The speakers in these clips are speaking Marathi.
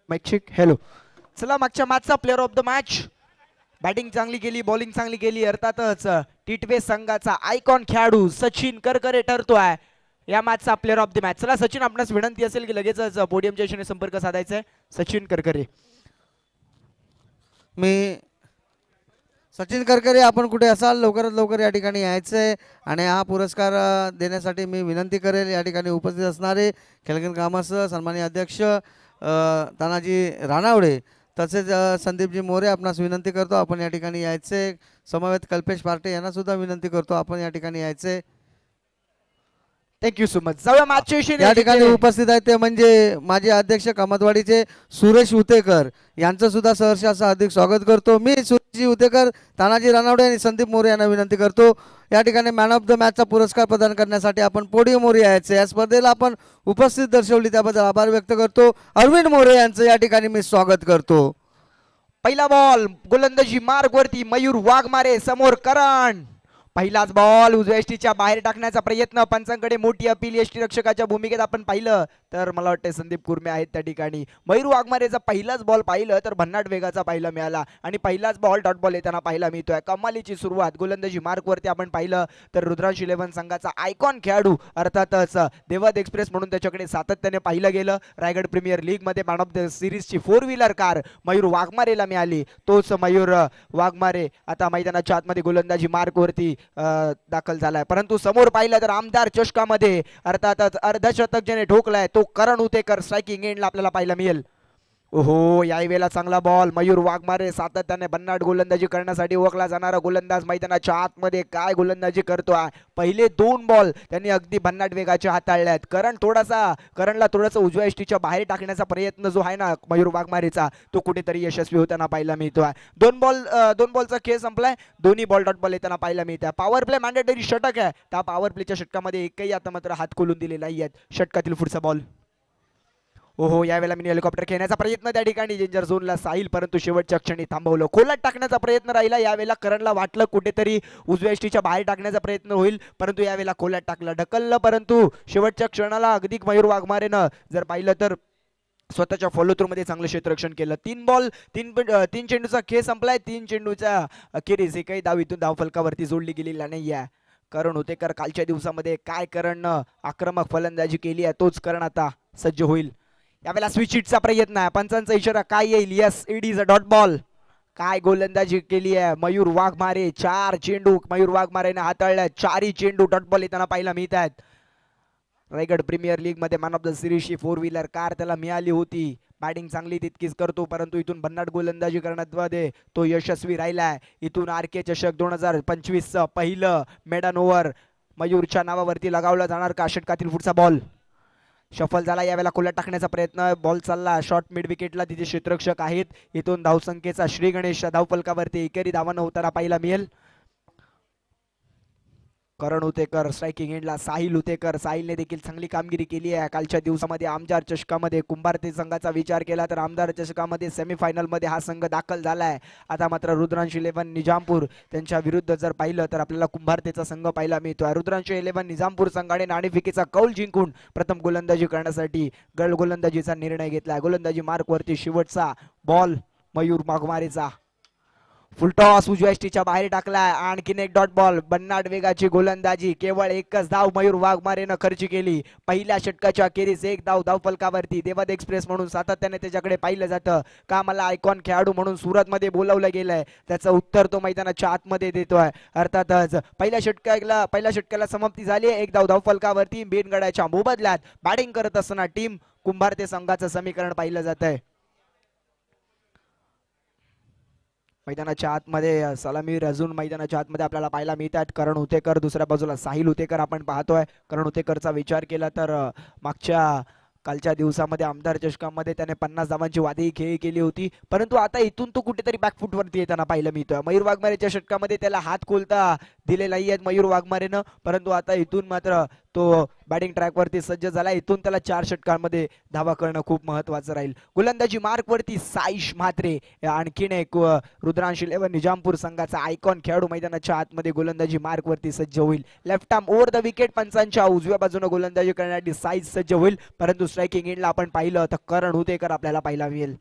Mic check. हॅलो. चला मागच्या मॅचचा player of the match. Batting चांगली केली, बॉलिंग चांगली केली, अर्थातच टिटवे संघाचा आयकॉन खेळाडू सचिन करकरे ठरतोय या मॅचचा प्लेअर ऑफ द मॅच. चला सचिन, आपणास विनंती असेल की लगेचच पोडियमच्या दिशेने संपर्क साधायचा आहे. सचिन करकरे. मी सचिन करकरे, आपण कुठे असाल लवकरात लवकर या ठिकाणी यायचंय आणि हा पुरस्कार देण्यासाठी मी विनंती करेल या ठिकाणी उपस्थित असणारे खेळगण ग्रामस्थ सन्माननीय अध्यक्ष तानाजी राणावडे तसेच संदीपजी मोरे आपणास विनंती करतो आपण या ठिकाणी यायचे. समवेत कल्पेश पार्टे यांना सुद्धा विनंती करतो आपण या ठिकाणी यायचे. Thank you so much. जाऊया मॅचच्या या ठिकाणी उपस्थित आहेत ते म्हणजे माजी अध्यक्ष कामतवाडीचे सुरेश उतेकर यांचं सुद्धा सहर्ष असं हार्दिक स्वागत करतो. मी सुरेशजी उतेकर, तानाजी राणावडे आणि संदीप मोरे यांना विनंती करतो या ठिकाणी मॅन ऑफ द मॅचचा पुरस्कार प्रदान करण्यासाठी आपण पोडियमवर यायचे. या स्पर्धेला आपण उपस्थित दर्शवली त्याबद्दल आभार व्यक्त करतो. अरविंद मोरे यांचं या ठिकाणी मी स्वागत करतो. पहिला बॉल गोलंदाजी मार्ग वरती मयूर वाघमारे समोर करण. पहिलाच बॉल उजव्या यष्टीच्या बाहेर टाकण्याचा प्रयत्न. पंचांकडे मोठी अपील. यष्टी रक्षकाच्या भूमिकेत आपण पाहिलं तर मला वाटतं संदीप कुर्मे आहेत त्या ठिकाणी. मयूर वाघमारेचा पहिलाच बॉल पाहिलं तर भन्नाट वेगाचा पाहिला मिळाला आणि पहिलाच बॉल डॉट बॉल येताना पाहिला मिळतोय. कमालीची सुरुवात गोलंदाजी मार्क वरती आपण पाहिलं तर रुद्रांश 11 संघाचा आयकॉन खेळाडू अर्थातच देवद एक्सप्रेस म्हणून त्याच्याकडे सातत्याने पाहिलं गेलं. रायगड प्रीमियर लीग मध्ये मॅन ऑफ द सिरीजची 4 व्हीलर कार मयूर वाघमारेला मिळाली. तोच मयूर वाघमारे आता मैदानाच्या आतमध्ये गोलंदाजी मार्क वरती दाखल झालाय. परंतु समोर पाहिलं तर आमदार चषकामध्ये अर्थातच अर्धशतक ज्याने ठोकलाय तो करण उतेकर स्ट्रायकिंग एंडला आपल्याला पाहायला मिळेल. ओहो, याही वेळेला चांगला बॉल. मयूर वाघमारे सातत्याने भन्नाट गोलंदाजी करण्यासाठी ओळखला जाणारा गोलंदाज मैदानाच्या आतमध्ये काय गोलंदाजी करतोय. पहिले 2 बॉल त्यांनी अगदी भन्नाट वेगाचे हाताळल्यात. करणला थोडासा उजव्या यष्टीच्या बाहेर टाकण्याचा प्रयत्न जो आहे ना मयूर वाघमारेचा तो कुठेतरी यशस्वी होताना पाहायला मिळतोय. 2 बॉलचा खेळ संपलाय. दोन्ही बॉल डॉट बॉल येताना पाहायला मिळतोय. पॉवर प्ले मॅन्डेटरी षटक आहे. त्या पॉवर प्लेच्या षटकामध्ये एकही आता मात्र हात खोलून दिले नाही आहेत. षटकातील पुढचा बॉल. ओहो, यावेळेला मिनी हेलिकॉप्टर खेळण्याचा प्रयत्न त्या ठिकाणी डेंजर झोनला साहिल, परंतु शेवटच्या क्षणी थांबवलं. खोलात टाकण्याचा प्रयत्न राहिला. यावेळेला करणला वाटलं कुठेतरी उजव्या यष्टीच्या बाहेर टाकण्याचा प्रयत्न होईल, परंतु यावेळेला खोलात टाकलं, ढकललं. परंतु शेवटच्या क्षणाला अगदी मयूर वाघमारेनं जर पाहिलं तर स्वतःच्या फॉलो थ्रू मध्ये चांगलं क्षेत्ररक्षण केलं. 3 चेंडूचा खेळ संपलाय. 3 चेंडूचा अखेरीस एकही धाव इथून धावफलकावरती जोडली गेलेला नाहीये. करण उतेकर कालच्या दिवसामध्ये काय करणनं आक्रमक फलंदाजी केली आहे तोच करण आता सज्ज होईल. यावेळेला स्विच हिटचा प्रयत्न आहे. पंचांचा इशारा काय येईल? Yes, it is a dot ball. काय गोलंदाजी केली आहे मयूर वाघमारे. 4 चेंडू मयूर वाघमारेने हाताळल्या. 4ही चेंडू डॉट बॉल येताना पाहायला मिळत आहेत. रायगड प्रीमियर लीग मध्ये मॅन ऑफ द सिरीजची 4 व्हीलर कार त्याला मिळाली होती. बॅटिंग चांगली तितकीच करतो, परंतु इथून भन्नाट गोलंदाजी करण्यामध्ये तो यशस्वी राहिलाय. इथून RK चषक 2025 पहिलं मेडन ओव्हर मयूरच्या नावावरती लगावला जाणार का? षटकातील पुढचा बॉल शफल झाला. यावेळेला खोलात टाकण्याचा प्रयत्न. बॉल चालला शॉर्ट मिड विकेटला. तिथे क्षेत्ररक्षक आहेत. इथून धावसंख्येचा श्री गणेश धावफलकावरती एकेरी धावांना होताना पाहायला मिळेल. करण उतेकर स्ट्रायकिंग एंडला. साहिल उतेकर. साहिलने देखील चांगली कामगिरी केली आहे कालच्या दिवसामध्ये. आमदार चषकामध्ये कुंभारते संघाचा विचार केला तर आमदार चषकामध्ये सेमीफायनल मध्ये हा संघ दाखल झालाय. आता मात्र रुद्रांश 11 निजामपूर त्यांच्या विरुद्ध जर पाहिलं तर आपल्याला कुंभारतेचा संघ पाहायला मिळतोय. रुद्रांश 11 निजामपूर संघाने नाणेफेकीचा कौल जिंकून प्रथम गोलंदाजी करण्यासाठी गोलंदाजीचा निर्णय घेतलाय. गोलंदाजी मार्क वरती शेवटचा बॉल मयूर वाघमारेचा. फुलटॉस उजव्या यष्टीच्या बाहेर टाकलाय. आणखीन एक डॉट बॉल. भन्नाट वेगाची गोलंदाजी. केवळ एकच धाव मयूर वाघमारेनं खर्च केली. पहिल्या षटकाच्या अखेरीस 1 धाव धावफलकावरती. देवद एक्सप्रेस म्हणून सातत्याने त्याच्याकडे पाहिलं जातं. का मला आयकॉन खेळाडू म्हणून सुरत मध्ये बोलावलं गेलंय त्याचं उत्तर तो मैदानाच्या आतमध्ये देतोय. अर्थातच पहिल्या षटकाला समाप्ती झाली. 1 धाव धावफलकावरती. बेनगडाच्या मोबदल्यात बॅटिंग करत असताना टीम कुंभारते संघाचं समीकरण पाहिलं जात आहे. मैदानाच्या आतमध्ये सलामीर अजून मैदानाच्या आतमध्ये आपल्याला पाहायला मिळतात. करण उतेकर, दुसऱ्या बाजूला साहिल उतेकर आपण पाहतोय. करण उतेकरचा विचार केला तर कालच्या दिवसामध्ये आमदार चषकामध्ये त्याने 50 धावांची वादळी खेळी केली होती, परंतु आता इथून तो कुठेतरी बॅकफुट वरती येताना पाहायला मिळतोय. मयूर वाघमारेच्या षटकामध्ये त्याला हात खोलता दिले नाही आहेत मयूर वाघमारेनं, परंतु आता इथून मात्र तो बॅटिंग ट्रॅक वरती सज्ज झाला. इथून त्याला 4 षटकांमध्ये धावा करणं खूप महत्वाचं राहील. गोलंदाजी मार्क वरती साईश म्हात्रे, आणखीन एक रुद्रांश 11 निजामपूर संघाचा आयकॉन खेळाडू मैदानाच्या आतमध्ये गोलंदाजी मार्क वरती सज्ज होईल. Left arm over the wicket पंचांच्या उजव्या बाजूने गोलंदाजी करण्यासाठी साईश सज्ज होईल. परंतु स्ट्रायकिंग एंडला आपण पाहिलं तर करण हुतेकर आपल्याला पाहायला मिळेल.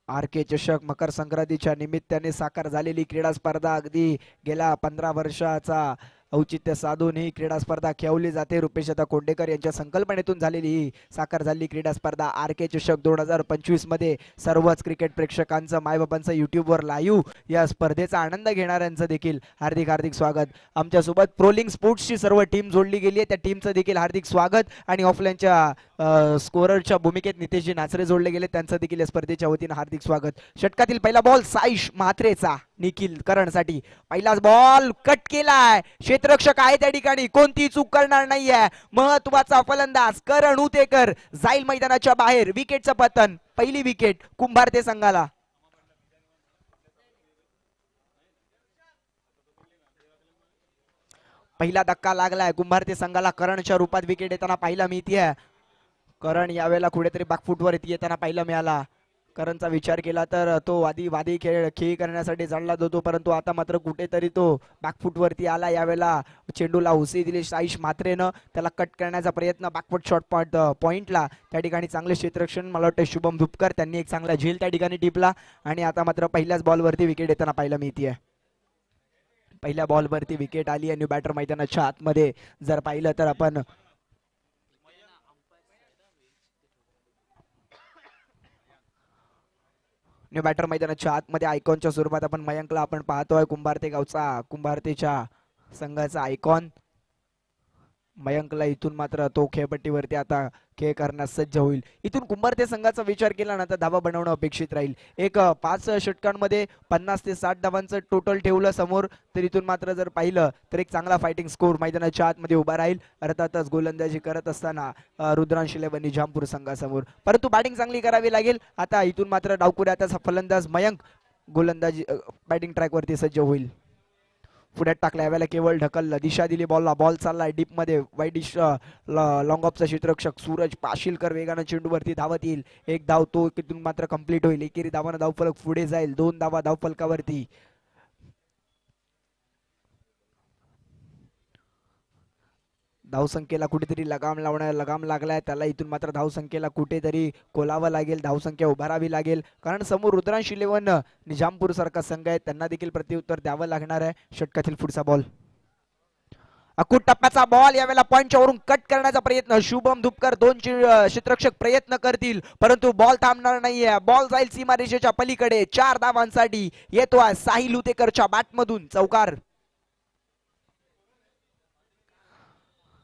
आर के चषक मकर संक्रांतीच्या निमित्ताने साकार झालेली क्रीडा स्पर्धा, अगदी गेल्या 15 वर्षाचा औचित्य साधून ही क्रीडा स्पर्धा खेळवली जाते. रुपेशदा कोंडेकर यांच्या संकल्पनेतून झालेली ही साकार झालेली क्रीडा स्पर्धा आर के चषक 2025 मध्ये सर्वच क्रिकेट प्रेक्षकांचं, मायबापांचं युट्यूबवर लाईव्ह या स्पर्धेचा आनंद घेणाऱ्यांचं देखील हार्दिक हार्दिक स्वागत. आमच्यासोबत प्रोलिंग स्पोर्ट्सची सर्व टीम जोडली गेली आहे, त्या टीमचं देखील हार्दिक स्वागत. आणि ऑफलाईनच्या स्कोररच्या भूमिकेत नितेशजी नाचरे जोडले गेले, त्यांचं देखील या स्पर्धेच्या वतीनं हार्दिक स्वागत. षटकातील पहिला बॉल साईश म्हात्रेचा निखिल करणसाठी. पहिलाच बॉल कट केलाय, क्षेत्ररक्षक आहे त्या ठिकाणी, कोणती चूक करणार नाहीये. महत्वाचा फलंदाज करण हुतेकर जाईल मैदानाच्या बाहेर. विकेटचं पतन, पहिली विकेट कुंभारते संघाला. पहिला धक्का लागलाय कुंभारते संघाला, करणच्या रूपात विकेट येताना पाहायला मिळते. करण यावेळेला कुठेतरी बॅकफुटवर येताना पाहायला मिळाला. करणचा विचार केला तर तो वादी खेळी करण्यासाठी जाणला जातो, परंतु आता मात्र कुठेतरी तो बॅकफुट वरती आला. यावेळेला चेंडूला हुसी दिली साईश म्हात्रेनं, त्याला कट करण्याचा प्रयत्न बॅकफुट शॉट पॉइंटला. त्या ठिकाणी चांगले क्षेत्ररक्षण, मला वाटतं शुभम धुपकर, त्यांनी एक चांगला झेल त्या ठिकाणी टिपला. आणि आता मात्र पहिल्याच बॉलवरती विकेट येताना पाहायला मिळते. पहिल्या बॉलवरती विकेट आली आणि बॅटर मैदानाच्या आतमध्ये जर पाहिलं तर आपण बॅटर मैदानाच्या आतमध्ये आयकॉनच्या स्वरूपात आपण मयंकला आपण पाहतोय. कुंभारते गावचा, कुंभारतेच्या संघाचा आयकॉन मयंकला इथून मात्र तो खेळपट्टीवरती आता खेळ करण्यास सज्ज होईल. इथून कुंभारते संघाचा विचार केला ना तर धावा बनवणं अपेक्षित राहील. एक 5 षटकांमध्ये 50 ते 60 धावांचं टोटल ठेवलं समोर, तर इथून मात्र जर पाहिलं तर एक चांगला फायटिंग स्कोर मैदानाच्या आतमध्ये उभा राहील. अर्थातच गोलंदाजी करत असताना रुद्रांश 11 निजामपूर संघासमोर, परंतु बॅटिंग चांगली करावी लागेल. आता इथून मात्र डावकुऱ्याचा फलंदाज मयंक गोलंदाजी बॅटिंग ट्रॅकवरती सज्ज होईल. पुढ्यात टाकला, यावेळेला केवळ ढकललं, दिशा दिली बॉलला. बॉल चाललाय डीप मध्ये, वाईडिश लॉंग ऑफचा क्षेत्ररक्षक सूरज पाशीलकर वेगानं चेंडूवरती धावत येईल. एक धाव तो तिथून मात्र कंप्लीट होईल. एकेरी धावानं धावफलक पुढे जाईल, 2 धावा धावफलकावरती. धावसंख्येला कुठेतरी लगाम लागलाय त्याला. इथून मात्र धावसंख्येला कुठेतरी कोलावं लागेल, धावसंख्या उभारावी लागेल, कारण समोर रुद्रांश 11 निजामपूर सारखा संघ आहे, त्यांना देखील प्रत्युत्तर द्यावं लागणार आहे. षटकातील पुढचा बॉल, अकुट टप्प्याचा बॉल, यावेळेला पॉइंटच्या वरून कट करण्याचा प्रयत्न. शुभम धुपकर, 2 क्षेत्ररक्षक प्रयत्न करतील, परंतु बॉल थांबणार नाहीये. बॉल जाईल सीमारेषेच्या पलीकडे. 4 धावांसाठी येतोय साहिल हुतेकरच्या बॅटमधून चौकार.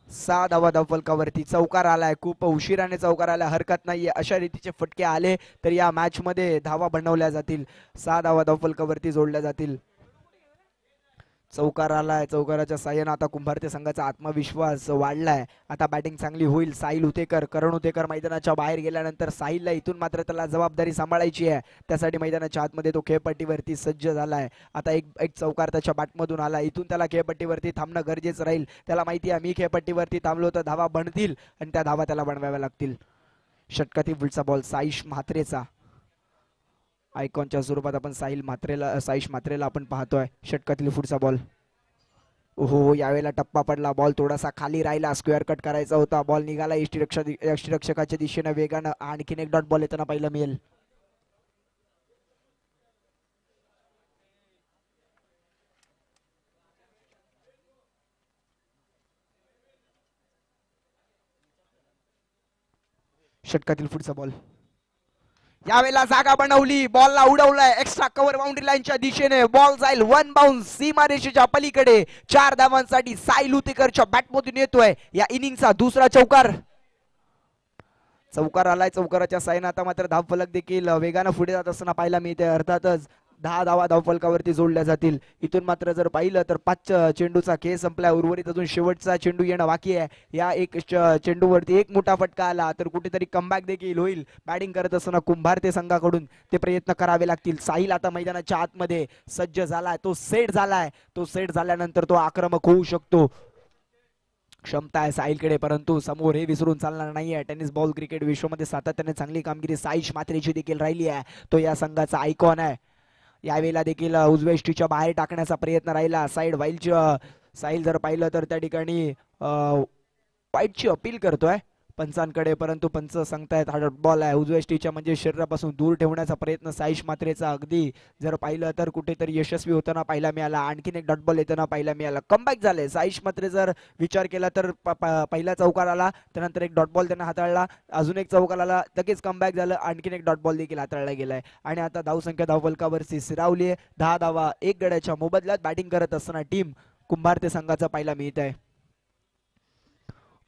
6 धावा धावफलकावरती चौकार आलाय. खूप उशिराने चौकार आलाय, हरकत नाहीये. अशा रीतीचे फटके आले तर या मॅच मध्ये धावा बनवल्या जातील, 6 धावा धावफलकावरती जोडल्या जातील. चौकार आलाय, चौकाराच्या साह्यानं आता कुंभारते संघाचा आत्मविश्वास वाढलाय. आता बॅटिंग चांगली होईल. साहिल हुतेकर, करण हुतेकर मैदानाच्या बाहेर गेल्यानंतर साहिलला इथून मात्र त्याला जबाबदारी सांभाळायची आहे, त्यासाठी मैदानाच्या आतमध्ये तो खेळपट्टीवरती सज्ज झालाय. आता एक चौकार त्याच्या बॅटमधून आला, इथून त्याला खेळपट्टीवरती थांबणं गरजेचं राहील. त्याला माहिती आहे मी खेळपट्टीवरती थांबलो तर धावा बनतील आणि त्या धावा त्याला बनवाव्या लागतील. षटकातील पुढचा बॉल साईश म्हात्रेचा. आयकॉनच्या स्वरूपात आपण साईश म्हात्रेला आपण पाहतोय. षटकातील पुढचा बॉल, हो यावेळेला टप्पा पडला, बॉल थोडासा खाली राहिला, स्क्वेअर कट करायचा होता. बॉल निघाला यष्टीरक्षकाच्या दिशेने वेगानं. आणखीन एक डॉट बॉल येताना पाहायला मिळेल. षटकातील पुढचा बॉल, यावेळेला जागा बनवली, बॉलला उडवलाय एक्स्ट्रा कव्हर बाउंड्री लाईनच्या दिशेने. बॉल जाईल 1 बाउन्स सीमारेषेच्या पलीकडे. 4 धावांसाठी साहिल हुतेकरच्या बॅटमधून येतोय या इनिंगचा दुसरा चौकार. चौकार आलाय, चौकाराच्या साईन आता मात्र धावफलक देखील वेगानं पुढे जात असताना पाहायला मिळते. अर्थातच 10 धावा धावफलकावरती जोडल्या जातील. इथून मात्र जर पाहिलं तर 5 चेंडूचा खेळ संपला. उर्वरित अजून शेवटचा चेंडू येणं बाकी आहे. या एक चेंडूवरती एक मोठा फटका आला तर कुठेतरी कमबॅक देखील होईल. बॅटिंग करत असताना कुंभारते संघाकडून ते प्रयत्न करावे लागतील. साहिल आता मैदानाच्या आतमध्ये सज्ज झालाय, तो सेट झालाय. तो सेट झाल्यानंतर तो आक्रमक होऊ शकतो. क्षमता आहे साहिलकडे, परंतु समोर हे विसरून चालणार नाहीये. टेनिस बॉल क्रिकेट विश्वामध्ये सातत्याने चांगली कामगिरी साईश मात्रेची देखील राहिली आहे. तो या संघाचा आयकॉन आहे. यावेळेला देखील उजव्या इष्टीच्या बाहेर टाकण्याचा प्रयत्न राहिला. साईड वाईलच्या साहिल जर पाहिलं तर त्या ठिकाणी वाईटची अपील करतोय पंचांकडे, परंतु पंच सांगतायत हा डॉट बॉल आहे. उजव्या इष्टीच्या म्हणजे शरीरापासून दूर ठेवण्याचा प्रयत्न साईश मात्रेचा अगदी जर पाहिलं तर कुठेतरी यशस्वी होताना पाहायला मिळाला. आणखीन एक डॉट बॉल येताना पाहायला मिळाला. कमबॅक झाले साईश मात्रे. जर विचार केला तर पहिला चौकार आला, त्यानंतर एक डॉट बॉल त्यांना हाताळला, अजून एक चौकार आला, लगेच कमबॅक झालं, आणखीन एक डॉट बॉल देखील हाताळला गेलाय. आणि आता धावसंख्या धावफलकावरची स्थिरावली आहे. 10 धावा 1 गड्याच्या मोबदल्यात बॅटिंग करत असताना टीम कुंभारते संघाचा पाहायला मिळत आहे.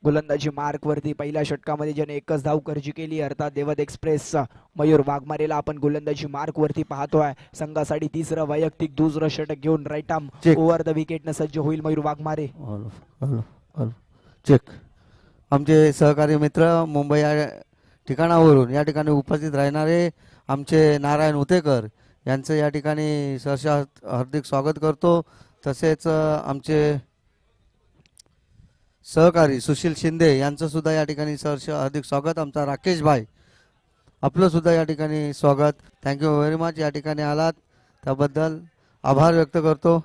गोलंदाजी मार्क वरती पहिल्या षटकामध्ये ज्याने एकच धाव खर्ची केली, अर्थात देवद एक्सप्रेस मयूर वाघमारेला आपण गोलंदाजी मार्क वरती पाहतोय. संघासाठी तिसरं वैयक्तिक दुसरं षटक घेऊन right arm over the wicket न सज्ज होईल मयूर वाघमारे. चेक. आमचे सहकारी मित्र मुंबई या ठिकाणावरून या ठिकाणी उपस्थित राहणारे आमचे नारायण उतेकर यांचं या ठिकाणी सहर्ष हार्दिक स्वागत करतो. तसेच आमचे सहकारी सुशील शिंदे यांचं सुद्धा या ठिकाणी सहर्ष हार्दिक स्वागत. आमचा राकेश भाई आपलं सुद्धा या ठिकाणी स्वागत. Thank you very much. या ठिकाणी आलात त्याबद्दल आभार व्यक्त करतो.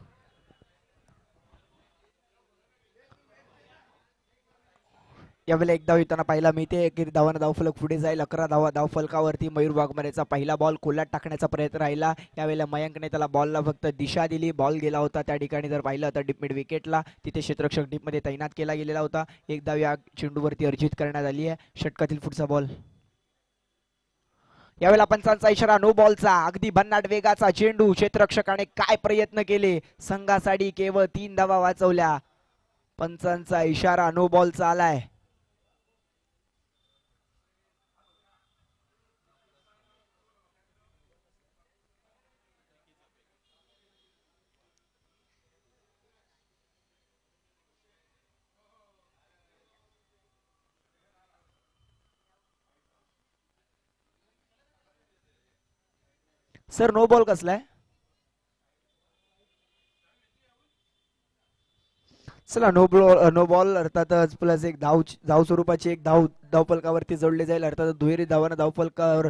यावेळेला एक धाव येताना पाहायला मिळते. एकेरी धावानं धावफलक पुढे जाईल. 11 धावा धावफलकावरती मयूर वाघमारेचा पहिला बॉल कोल्यात टाकण्याचा प्रयत्न राहिला. यावेळेला मयंकने त्याला बॉलला फक्त दिशा दिली. बॉल गेला होता त्या ठिकाणी जर पाहिलं तर डीप मिड विकेटला. तिथे क्षेत्ररक्षक डीपमध्ये तैनात केला गेलेला होता. एक धाव या चेंडूवरती अर्जित करण्यात आली आहे. षटकातील पुढचा बॉल. यावेळेला पंचांचा इशारा नो बॉलचा. अगदी भन्नाट वेगाचा चेंडू. क्षेत्ररक्षकाने काय प्रयत्न केले, संघासाठी केवळ 3 धावा वाचवल्या. पंचांचा इशारा नो बॉलचा आलाय. सर नो बॉल कसलाय? चला नो बॉल अर्थातच प्लस एक धाव स्वरूपाची एक धावफलकावरती जोडले जाईल. अर्थात दुहेरी धावानं धावफलकावर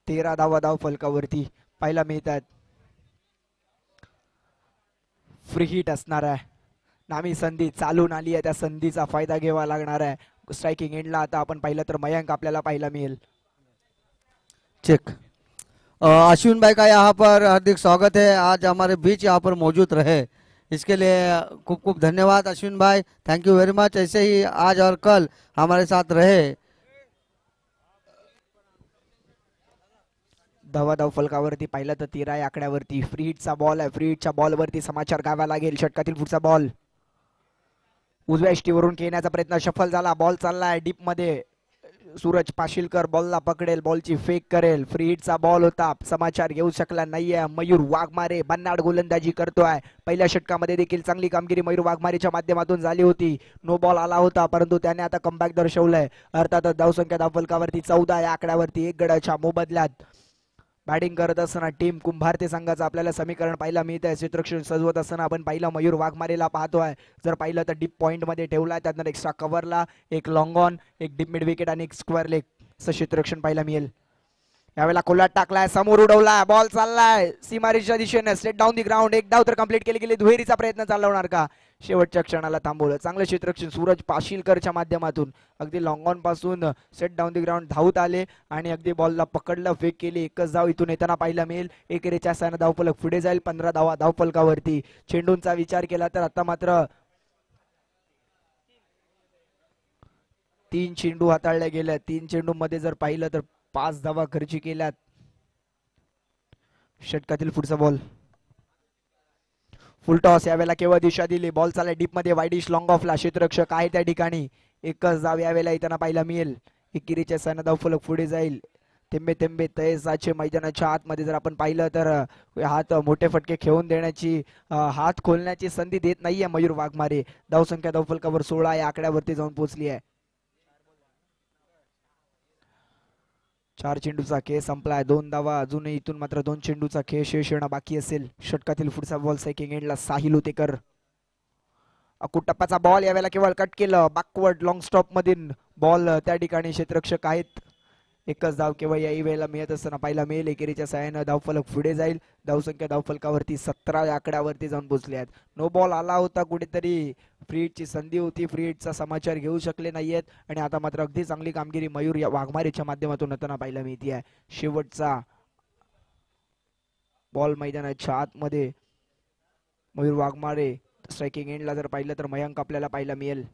13 धावा धावफलकावरती पाहायला मिळतात. फ्री हिट असणार आहे. नामी संधी चालून आली आहे, त्या संधीचा फायदा घ्यावा लागणार आहे. स्ट्राइकिंग एंडला आता आपण पाहिलं तर मयंक आपल्याला पाहायला मिळेल. चेक. अश्विन भाई का यहाँ पर हार्दिक स्वागत है. आज हमारे बीच यहाँ पर मौजूद रहे, इसके लिए खूब खूब धन्यवाद अश्विन भाई. Thank you very much. ऐसे ही आज और कल हमारे साथ रहे. धाव फलकावरती पाहिलं तर 13 या आकड्यावरती फ्री हिटचा बॉल आहे. फ्री हिटच्या बॉलवरती समाचार घ्यावा लागेल. षटकातील पुढचा बॉल उजव्या इष्टीवरून खेळण्याचा प्रयत्न सफल झाला. बॉल चाललाय डीप मध्ये. सूरज पाशीलकर बॉलला पकडेल, बॉलची फेक करेल. फ्री हिटचा बॉल होता, समाचार घेऊ शकला नाहीये. मयूर वाघमारे भन्नाट गोलंदाजी करतोय. पहिल्या षटकामध्ये देखील चांगली कामगिरी मयूर वाघमारेच्या माध्यमातून झाली होती. नो बॉल आला होता, परंतु त्याने आता कमबॅक दर्शवलंय. अर्थातच धावसंख्या धावफलकावरती 14 या आकड्यावरती 1 गडाच्या मोबदल्यात बॅटिंग करत असताना टीम कुंभारते संघाचं आपल्याला समीकरण पाहायला मिळत आहे. क्षेत्ररक्षण सजवत असताना आपण पाहिलं मयूर वाघमारेला पाहतोय. जर पाहिलं तर डीप पॉइंट मध्ये ठेवलाय, त्यानंतर एक्स्ट्रा कव्हरला एक लॉंग ऑन, एक डीप मिड विकेट आणि एक स्क्वेअर लेग असं क्षेत्ररक्षण पाहायला मिळेल. यावेळेला कोलाट टाकलाय, समोर उडवलाय, बॉल चाललाय सीमारेषेच्या दिशेने. Straight down the ground. एक धाव तर कंप्लीट केली गेली. दुहेरीचा प्रयत्न चालवणार का? शेवटच्या क्षणाला थांबवलं. चांगलं क्षेत्ररक्षण सूरज पाशीलकरच्या माध्यमातून अगदी लॉंग ऑन पासून सेट डाऊन दी ग्राउंड धावत आले आणि अगदी बॉलला पकडलं, फेक केली. एकच धाव इथून येताना पाहायला मिळेल. एकेरीच्या साहाय्याने धावफलक पुढे जाईल. 15 धावा धावफलकावरती. चेंडूंचा विचार केला तर आता मात्र 3 चेंडू हाताळले गेले. 3 चेंडू मध्ये जर पाहिलं तर 5 धावा खर्ची केल्यात. षटकातील पुढचा बॉल फुल टॉस. यावेळेला केवळ दिशा दिली. बॉल चालला डीप मध्ये. Widish long ऑफला. क्षेत्ररक्षक आहे त्या ठिकाणी. एकच धाव यावेळेला येताना पाहायला मिळेल. एकेरीच्या सायना धावफलक पुढे जाईल. थेंबे थेंबे तैसाचे मैदानाच्या आतमध्ये जर आपण पाहिलं तर हात मोठे फटके खेळून देण्याची हात खोलण्याची संधी देत नाहीये मयूर वाघमारे. धावसंख्या धावफलकावर 16 या आकड्यावरती जाऊन पोहोचली आहे. 4 चेंडूचा खेळ संपलाय. 2 धावा अजूनही. इथून मात्र 2 चेंडूचा खेळ शेष येणं बाकी असेल. षटकातील पुढचा बॉल सेकंड एंडला साहिल होतेकर. अकुट टप्प्याचा बॉल यावेळेला केवळ कट केलं. बॅकवर्ड लॉंग स्टॉप मधील बॉल त्या ठिकाणी क्षेत्ररक्षक आहेत. एकच धाव केवळ याही वेळेला मिळत असताना पाहायला मिळेल. एकेरीच्या साहाय्यानं धावफलक पुढे जाईल. धावसंख्या धावफलकावरती 17 या आकड्यावरती जाऊन पोहोचले आहेत. नो बॉल आला होता कुठेतरी. फ्री हिटची संधी होती. फ्री हिटचा समाचार घेऊ शकले नाहीयेत आणि आता मात्र अगदी चांगली कामगिरी मयूर या वाघमारेच्या माध्यमातून होताना पाहायला मिळते आहे. शेवटचा बॉल मैदानाच्या आतमध्ये मयूर वाघमारे. स्ट्रायकिंग एंडला जर पाहिलं तर मयंक आपल्याला पाहायला मिळेल.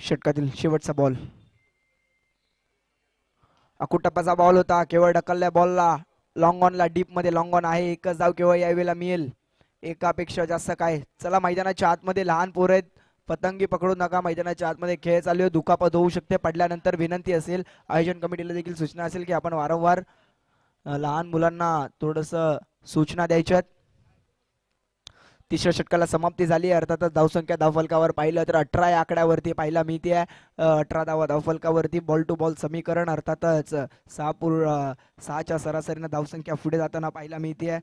षटकातील शेवटचा बॉल. अकुट टप्प्याचा बॉल होता. केवळ ढकलल्या बॉलला लॉंग ऑनला डीप मध्ये लॉंग ऑन आहे. एकच धाव केवळ यावेळेला मिळेल. एकापेक्षा जास्त काय. चला मैदानाच्या आतमध्ये लहान पोरं आहेत. पतंगी पकडू नका. मैदानाच्या आतमध्ये खेळ चालू आहे. दुखापत होऊ शकते. पडल्यानंतर विनंती असेल, आयोजन कमिटीला देखील सूचना असेल की आपण वारंवार लहान मुलांना थोडस सूचना द्यायच्यात. तिसऱ्या षटकाला समाप्ती झाली. अर्थातच धावसंख्या धावफलकावर पाहिलं तर 18 या आकड्यावरती पाहायला मिळते आहे. 18 धावा धावफलकावरती. बॉल टू बॉल समीकरण अर्थातच 6च्या सरासरीनं धावसंख्या पुढे जाताना पाहायला मिळते आहे.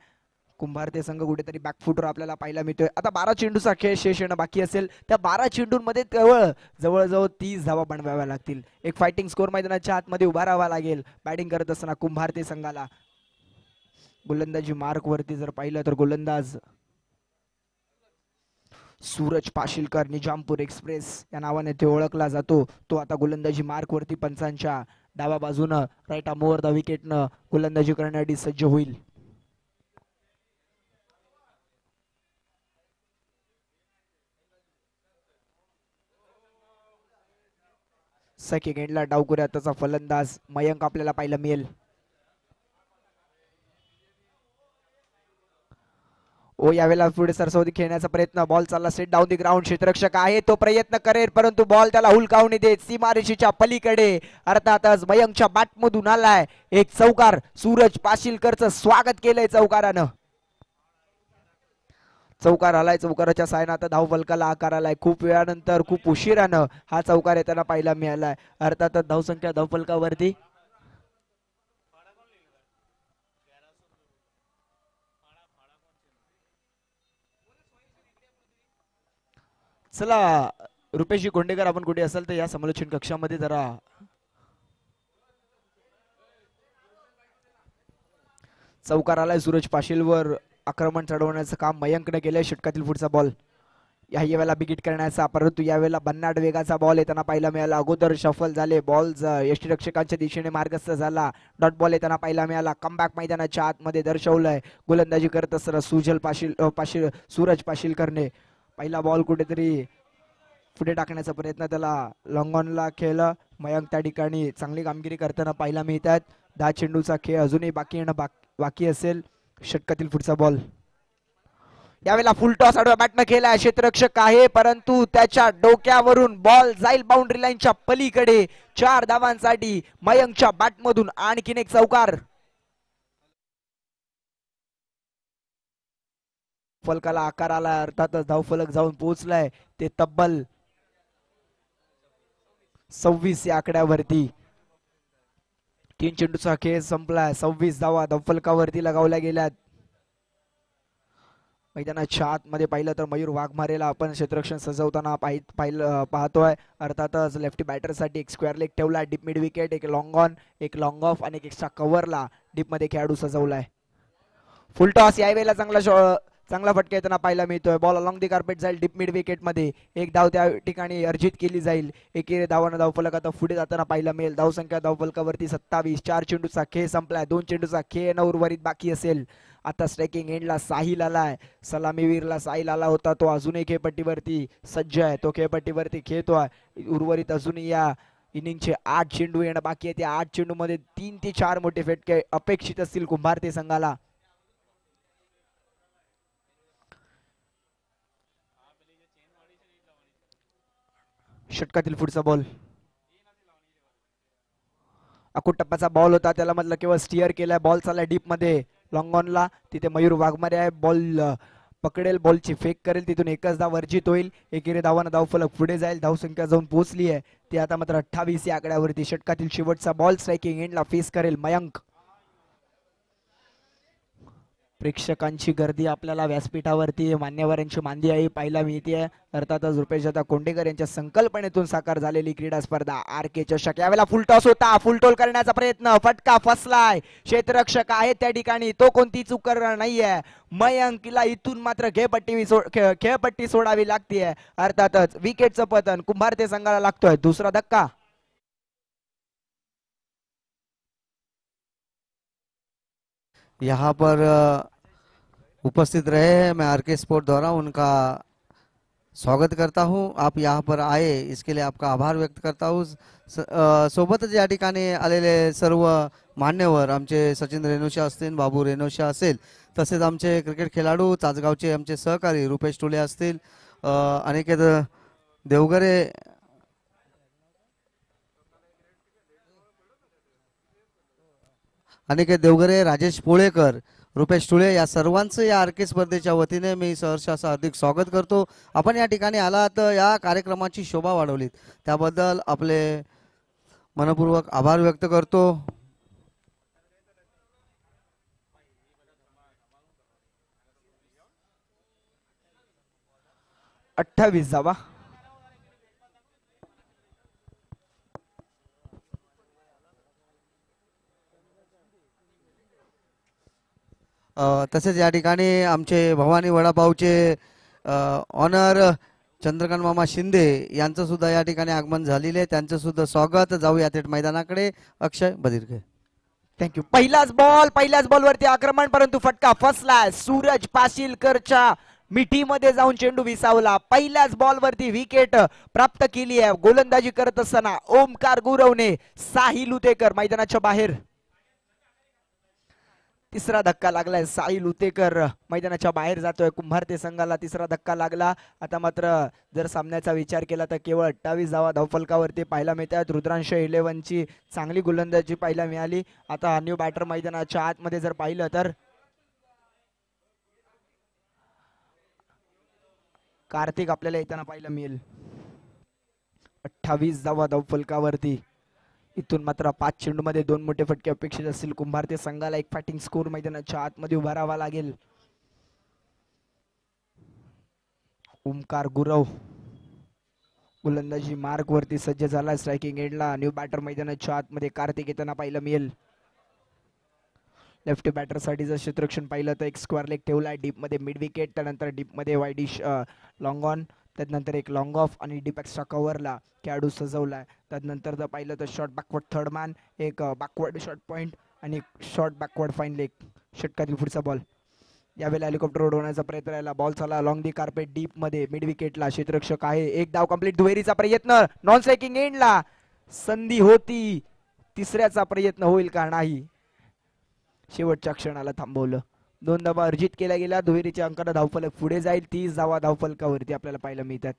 कुंभार ते संघ कुठेतरी बॅकफुटवर आपल्याला पाहायला मिळतोय. आता 12 चेंडूचा खेळ शेष येणं बाकी असेल. त्या 12 चेंडूंमध्ये जवळजवळ 30 धावा बनवाव्या लागतील. एक फायटिंग स्कोर मैदानाच्या आतमध्ये उभा राहावा लागेल बॅटिंग करत असताना कुंभार ते संघाला. गोलंदाजी मार्क वरती जर पाहिलं तर गोलंदाज सूरज पाशीलकर, निजामपूर एक्सप्रेस या नावाने ते ओळखला जातो. तो आता गोलंदाजी मार्क वरती पंचांच्या डाव्या बाजूनं राईट आर्म ओव्हर द विकेटनं गोलंदाजी करण्यासाठी सज्ज होईल. सेकंड एंडला डावकुऱ्या त्याचा फलंदाज मयंक आपल्याला पाहायला मिळेल. ओ यावेळेला पुढे सरसवती खेळण्याचा प्रयत्न. बॉल चालला सेट डाऊन दी ग्राउंड. क्षेत्ररक्षक आहे तो प्रयत्न करेल परंतु बॉल त्याला हुलकावून देत सीमारेषेच्या पलीकडे. अर्थातच मयंकच्या बॅटमधून आलाय एक चौकार. सूरज पाशीलकरचं स्वागत केलंय चौकारानं. चौकार आलाय. चौकाराच्या सायना आता धावफलकाला आकार आलाय. खूप वेळानंतर खूप उशिरानं हा चौकार येताना पाहायला मिळालाय. अर्थातच धावसंख्या धावफलकावरती चला रुपेशजी कोंडेकर आपण कुठे असाल तर या समालोचन कक्षामध्ये जरा चौकार आलाय. सूरज पाशीलवर आक्रमण चढवण्याचं काम मयंकने केलंय. षटकातील पुढचा बॉल याही वेळेला बिगिट करण्याचा परंतु यावेळेला भन्नाट वेगाचा बॉल येताना पाहायला मिळाला. अगोदर शफल झाले बॉल यष्टीरक्षकांच्या दिशेने मार्गस्थ झाला. डॉट बॉल येताना पाहायला मिळाला. कमबॅक मैदानाच्या आतमध्ये दर्शवलंय. गोलंदाजी करत असताना सूरज पाशीलकरने पहिला बॉल कुठेतरी पुढे टाकण्याचा प्रयत्न त्याला लॉंग ऑनला केलं. मयंक त्या ठिकाणी चांगली कामगिरी करताना पाहायला मिळतात. 10 चेंडूचा खेळ अजूनही बाकी असेल. षटकातील पुढचा बॉल यावेळेला फुल टॉस आडव्या बॅटनं केलाय. क्षेत्ररक्षक आहे परंतु त्याच्या डोक्यावरून बॉल जाईल बाउंड्री लाईनच्या पलीकडे. 4 धावांसाठी मयंकच्या बॅटमधून आणखीन एक चौकार. फलकाला आकार आला. अर्थातच धावफलक जाऊन पोहोचलाय ते तब्बल 26 या आकड्यावरती. 3 चेंडूचा खेळ संपलाय. 26 धावा धावफलकावरती लगावल्या गेल्यात. मैदानाच्या आतमध्ये पाहिलं तर मयूर वाघमारेला आपण क्षेत्ररक्षण सजवताना पाहतोय. अर्थातच लेफ्टी बॅटरसाठी एक स्क्वेअर लेग ठेवला. डीप मिड विकेट, एक लॉंग ऑन, एक लॉंग ऑफ आणि एक एक्स्ट्रा कव्हरला डीप मध्ये खेळाडू सजवलाय. फुल टॉस यावेळेला चांगला फटका येताना पाहायला मिळतोय. बॉल अलॉंग दी कार्पेट जाईल डीप मिड विकेट मध्ये. एक धाव त्या ठिकाणी अर्जित केली जाईल. एकेरी धावानं धावफलक आता पुढे जाताना पाहायला मिळेल. धावसंख्या धावफलकावरती 27. 4 चेंडूचा खेळ संपलाय. 2 चेंडूचा खेळ उर्वरित बाकी असेल. आता स्ट्रायकिंग एंडला साहिल आलाय, सलामीवीरला साहिल आला होता, तो अजूनही खेळपट्टीवरती सज्ज आहे, तो खेळपट्टीवरती खेळतोय. उर्वरित अजूनही या इनिंगचे 8 चेंडू येणं बाकी आहे. त्या 8 चेंडू मध्ये 3 ते 4 मोठे फटके अपेक्षित असतील कुंभारते संघाला. षटकातील पुढचा बॉल अकुट टप्प्याचा बॉल होता, त्याला म्हटलं केवळ स्टिअर केलाय, बॉल चाललाय डीप मध्ये लॉंग ऑनला. तिथे मयूर वाघमारे आहे, बॉल पकडेल, बॉलची फेक करेल, तिथून एकच धाव वर्जित होईल. एकेरी धावानं धावफलक पुढे जाईल, धावसंख्या जाऊन पोहोचली आहे ती आता मात्र 28 या आकड्यावरती. षटकातील शेवटचा बॉल स्ट्रायकिंग एंडला फेस करेल मयंक. प्रेक्षकांची गर्दी आपल्याला व्यासपीठावरती मान्यवरांची मांदी आई पाहायला मिळते. अर्थातच रुपेशदादा कोंडेकर यांच्या संकल्पनेतून साकार झालेली क्रीडा स्पर्धा आर के चषक. यावेळेला फुल टॉस होता, फुलटोल करण्याचा प्रयत्न, फटका फसलाय. क्षेत्ररक्षक आहे त्या ठिकाणी, तो कोणती चूक करणार नाहीये. मयंकला इथून मात्र खेळपट्टी सोडावी लागतीये. अर्थातच विकेटचं पतन कुंभारते संघाला लागतोय. दुसरा धक्का. यहाँ पर उपस्थित रहे हैं, मैं आर के स्पोर्ट द्वारा उनका स्वागत करता हूं. आप यहाँ पर आए इसके लिए आपका आभार व्यक्त करता हूं. सोबतच या ठिकाणी आलेले सर्व मान्यवर, आमचे सचिन रेणुशा असतील, बाबू रेणुशा असेल, तसेच आमचे क्रिकेट खेळाडू चासगावचे आमचे सहकारी रुपेश टोले असतील, अनिकेत देवगरे, राजेश पोळेकर, रुपेश टुळे, या सर्वांचं या आर के स्पर्धेच्या वतीने मी सहर्ष असं हार्दिक स्वागत करतो. आपण या ठिकाणी आलात, या कार्यक्रमाची शोभा वाढवलीत, त्याबद्दल आपले मनपूर्वक आभार व्यक्त करतो. अठ्ठावीस धावा. तसेच या ठिकाणी आमचे भवानी वडापावचे ऑनर चंद्रकांत मामा शिंदे यांचं सुद्धा या ठिकाणी आगमन झालेले आहे, त्यांचं सुद्धा स्वागत. जाऊया थेट मैदानाकडे. अक्षय बदिरके. थँक्यू. पहिल्याच बॉलवरती आक्रमण, परंतु फटका फसलाय. सूरज पाशीलकरच्या मिठीमध्ये जाऊन चेंडू विसावला. पहिल्याच बॉलवरती विकेट प्राप्त केली आहे. गोलंदाजी करत असताना ओमकार गुरवने साहिल उतेकर मैदानाच्या बाहेर. तिसरा धक्का लागलाय, साहिल उतेकर मैदानाच्या बाहेर जातोय. कुंभारते संघाला तिसरा धक्का लागला. आता मात्र जर सामन्याचा विचार केला तर केवळ 28 धावा धावफलकावरती पाहायला मिळतात. रुद्रांश 11 ची चांगली गोलंदाजी पाहायला मिळाली. आता न्यू बॅटर मैदानाच्या आतमध्ये जर पाहिलं तर कार्तिक आपल्याला येताना पाहायला मिळेल. 28 धावा धावफलकावरती. इथून मात्र 5 चेंडू मध्ये 2 मोठे फटके अपेक्षित असतील. कुंभारते संघाला एक फायटिंग स्कोर मैदानाच्या आतमध्ये उभारावा लागेल. ओमकार गुरव गोलंदाजी मार्क वरती सज्ज झाला. स्ट्रायकिंग एंडला न्यू बॅटर मैदानाच्या आतमध्ये कार्तिक येताना पाहायला मिळेल. लेफ्ट बॅटर साठीचं क्षेत्ररक्षण पाहिलं तर एक स्क्वेअर लेग ठेवलाय डीप मध्ये, मिड विकेट, त्यानंतर डीप मध्ये वाईडिश लॉंग ऑन, त्यानंतर एक लॉंग ऑफ आणि डीप एक्स्ट्रा कव्हरला खेळाडू सजवलाय. त्यानंतर जर पाहिलं तर शॉर्ट बॅकवर्ड थर्ड मॅन, एक बॅकवर्ड शॉर्ट पॉइंट आणि एक शॉर्ट बॅकवर्ड फाईन लेग. षटकातील पुढचा बॉल. यावेळेला हेलिकॉप्टर उडवण्याचा प्रयत्न राहिला. बॉल चालला लॉंग दी कार्पेट डीप मध्ये, मिड विकेटला क्षेत्ररक्षक आहे. एक धाव कंप्लीट. दुहेरीचा प्रयत्न नॉन स्ट्रायकिंग एंडला संधी होती. तिसऱ्याचा प्रयत्न होईल का नाही, शेवटच्या क्षणाला थांबवलं. 2 धावा अर्जित केल्या गेल्या. दुहेरीच्या अंकाने धावफलक पुढे जाईल. 30 धावा धावफलकावरती आपल्याला पाहायला मिळतात.